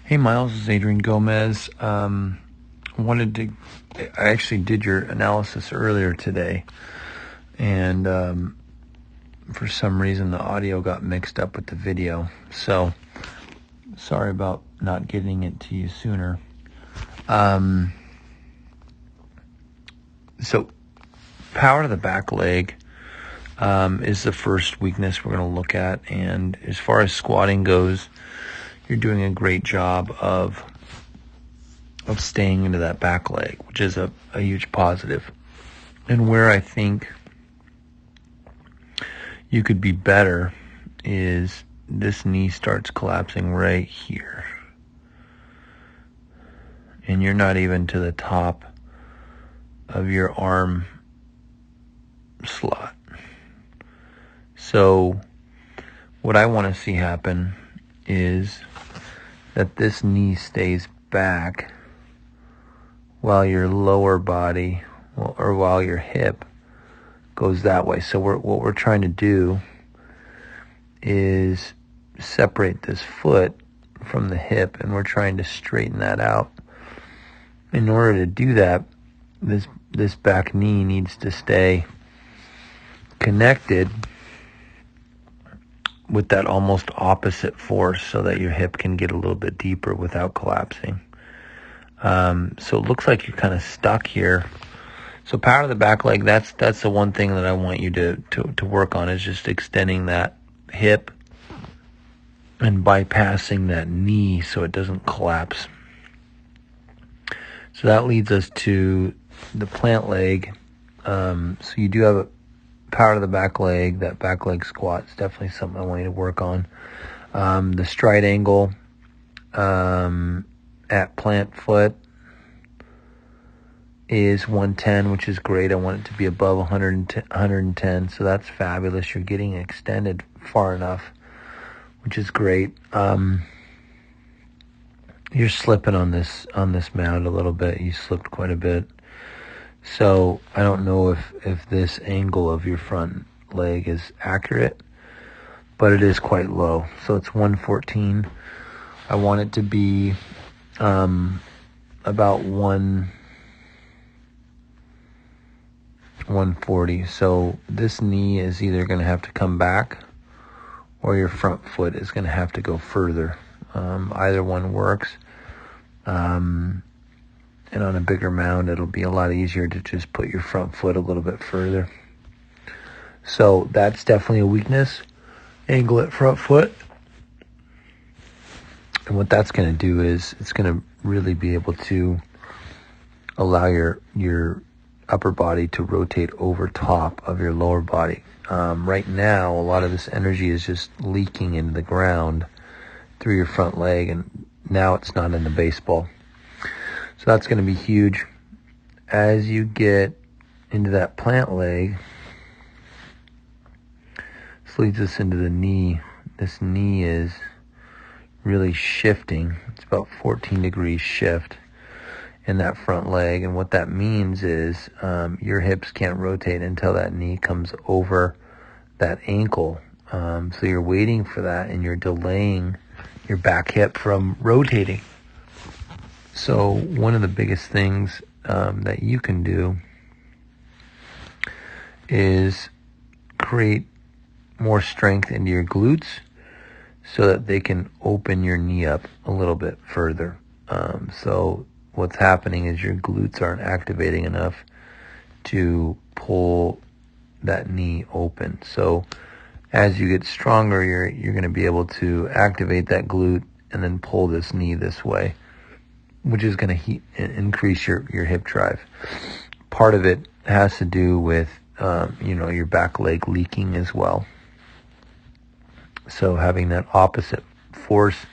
Hey Miles, this is Adrian Gomez. I actually did your analysis earlier today, and for some reason the audio got mixed up with the video. So sorry about not getting it to you sooner. So power to the back leg is the first weakness we're going to look at, and as far as squatting goes, you're doing a great job of staying into that back leg, which is a huge positive. And where I think you could be better is this knee starts collapsing right here. And you're not even to the top of your arm slot. So what I want to see happen is that this knee stays back while your lower body or while your hip goes that way. So what we're trying to do is separate this foot from the hip, and we're trying to straighten that out. In order to do that, this back knee needs to stay connected with that almost opposite force so that your hip can get a little bit deeper without collapsing. So it looks like you're kind of stuck here. So power to the back leg, that's the one thing that I want you to work on, is just extending that hip and bypassing that knee so it doesn't collapse. So that leads us to the plant leg. So you do have a power to the back leg. That back leg squat is definitely something I want you to work on. The stride angle at plant foot is 110, which is great. I want it to be above 110, so that's fabulous. You're getting extended far enough, which is great. You're slipping on this mound a little bit. You slipped quite a bit. So I don't know if this angle of your front leg is accurate, but it is quite low. So it's 114. I want it to be about 140. So this knee is either going to have to come back or your front foot is going to have to go further. Either one works. And on a bigger mound, it'll be a lot easier to just put your front foot a little bit further. So that's definitely a weakness. Angle at front foot. And what that's going to do is it's going to really be able to allow your upper body to rotate over top of your lower body. Right now, a lot of this energy is just leaking into the ground through your front leg, and now it's not in the baseball. So that's going to be huge. As you get into that plant leg, this leads us into the knee. This knee is really shifting. It's about 14 degrees shift in that front leg, and what that means is your hips can't rotate until that knee comes over that ankle. So you're waiting for that, and you're delaying your back hip from rotating. So one of the biggest things that you can do is create more strength into your glutes so that they can open your knee up a little bit further. So what's happening is your glutes aren't activating enough to pull that knee open. So as you get stronger, you're going to be able to activate that glute and then pull this knee this way, which is going to increase your hip drive. Part of it has to do with your back leg leaking as well. So having that opposite force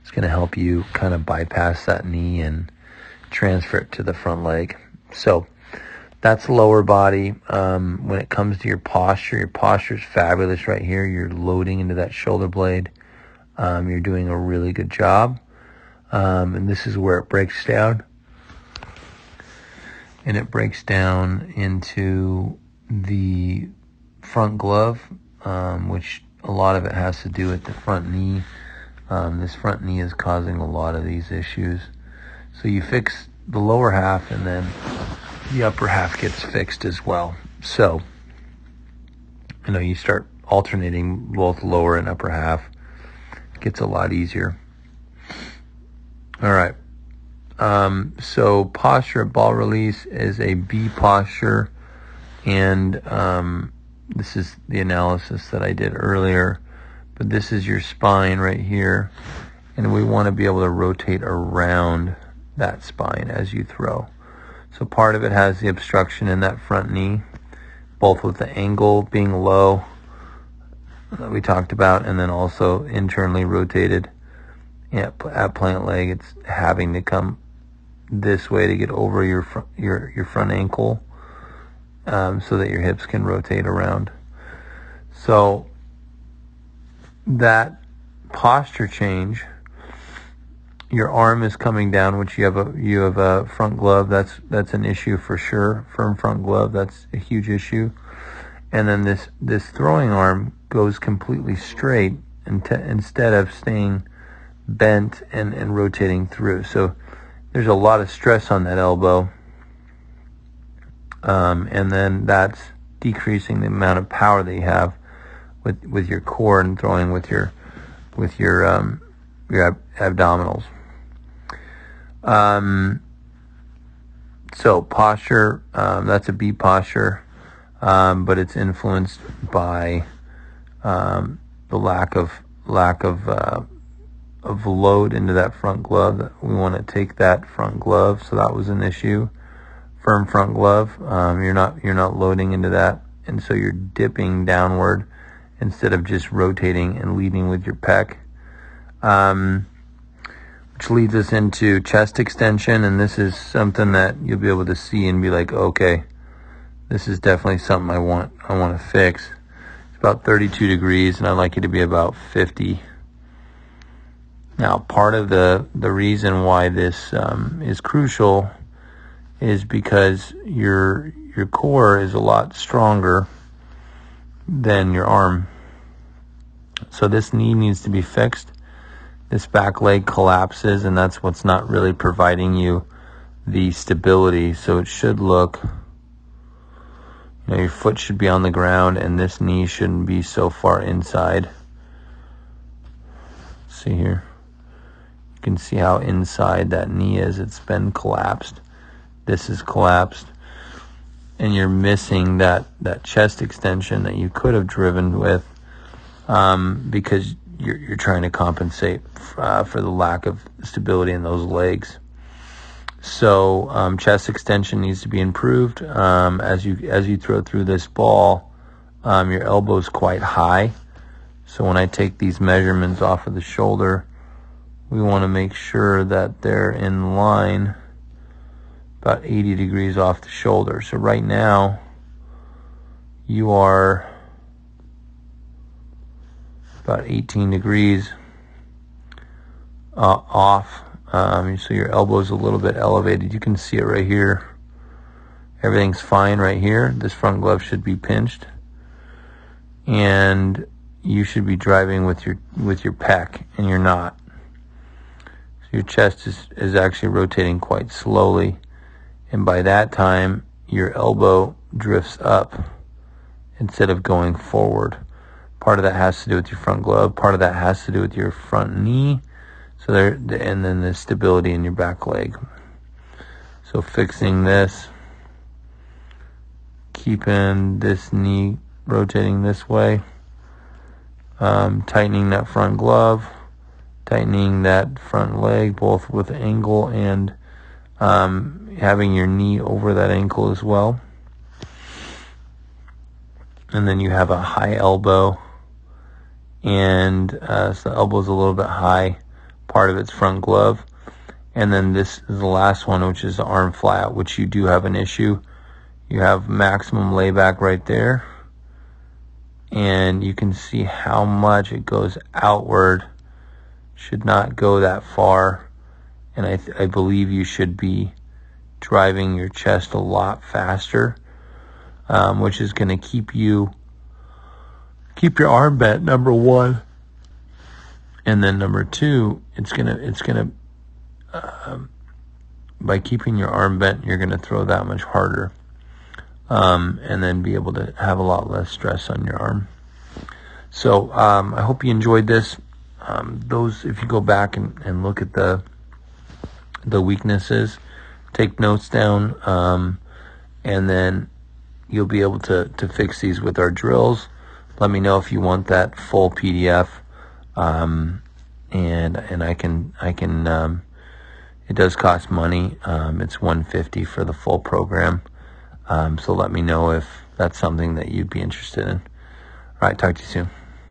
is going to help you kind of bypass that knee and transfer it to the front leg. So that's lower body. When it comes to your posture is fabulous right here. You're loading into that shoulder blade. You're doing a really good job. And this is where it breaks down. And it breaks down into the front glove, which a lot of it has to do with the front knee This front knee is causing a lot of these issues. So you fix the lower half, and then the upper half gets fixed as well. So, you start alternating both lower and upper half. It gets a lot easier. All right. So posture at ball release is a B posture, and this is the analysis that I did earlier. But this is your spine right here, and we want to be able to rotate around that spine as you throw. So part of it has the obstruction in that front knee, both with the angle being low that we talked about, and then also internally rotated at plant leg. It's having to come this way to get over your front ankle, so that your hips can rotate around. So that posture change, your arm is coming down, which you have a front glove. That's an issue for sure. Firm front glove, that's a huge issue. And then this throwing arm goes completely straight instead of staying bent and rotating through. So there's a lot of stress on that elbow, and then that's decreasing the amount of power that you have with your core and throwing with your abdominals. So posture, that's a B posture, but it's influenced by the lack of load into that front glove. We want to take that front glove, so that was an issue. Firm front glove, you're not loading into that, and so you're dipping downward instead of just rotating and leading with your pec, which leads us into chest extension. And this is something that you'll be able to see and be like, okay, this is definitely something I want to fix. It's about 32 degrees, and I'd like it to be about 50. Now, part of the reason why this is crucial is because your core is a lot stronger than your arm. So this knee needs to be fixed. This back leg collapses, and that's what's not really providing you the stability. So it should look, your foot should be on the ground, and this knee shouldn't be so far inside. See here. You can see how inside that knee is. It's been collapsed. This is collapsed. And you're missing that chest extension that you could have driven with, because you're trying to compensate for the lack of stability in those legs. So chest extension needs to be improved. As you throw through this ball, your elbow's quite high. So when I take these measurements off of the shoulder, we want to make sure that they're in line, about 80 degrees off the shoulder. So right now, you are about 18 degrees off. So your elbow's a little bit elevated. You can see it right here. Everything's fine right here. This front glove should be pinched, and you should be driving with your pec, and you're not. So your chest is actually rotating quite slowly, and by that time your elbow drifts up instead of going forward. Part of that has to do with your front glove. Part of that has to do with your front knee. So and then the stability in your back leg. So fixing this, keeping this knee rotating this way, tightening that front glove, tightening that front leg, both with angle and having your knee over that ankle as well. And then you have a high elbow, and so the elbow's a little bit high. Part of it's front glove. And then this is the last one, which is the arm fly-out, which you do have an issue. You have maximum layback right there, and you can see how much it goes outward. Should not go that far, and I believe you should be driving your chest a lot faster, which is going to keep your arm bent, number one, And then number two, by keeping your arm bent, you're gonna throw that much harder, and then be able to have a lot less stress on your arm. So I hope you enjoyed this. If you go back and look at the weaknesses, take notes down, and then you'll be able to fix these with our drills. Let me know if you want that full PDF, and I can. It does cost money. It's $150 for the full program. So let me know if that's something that you'd be interested in. All right, talk to you soon.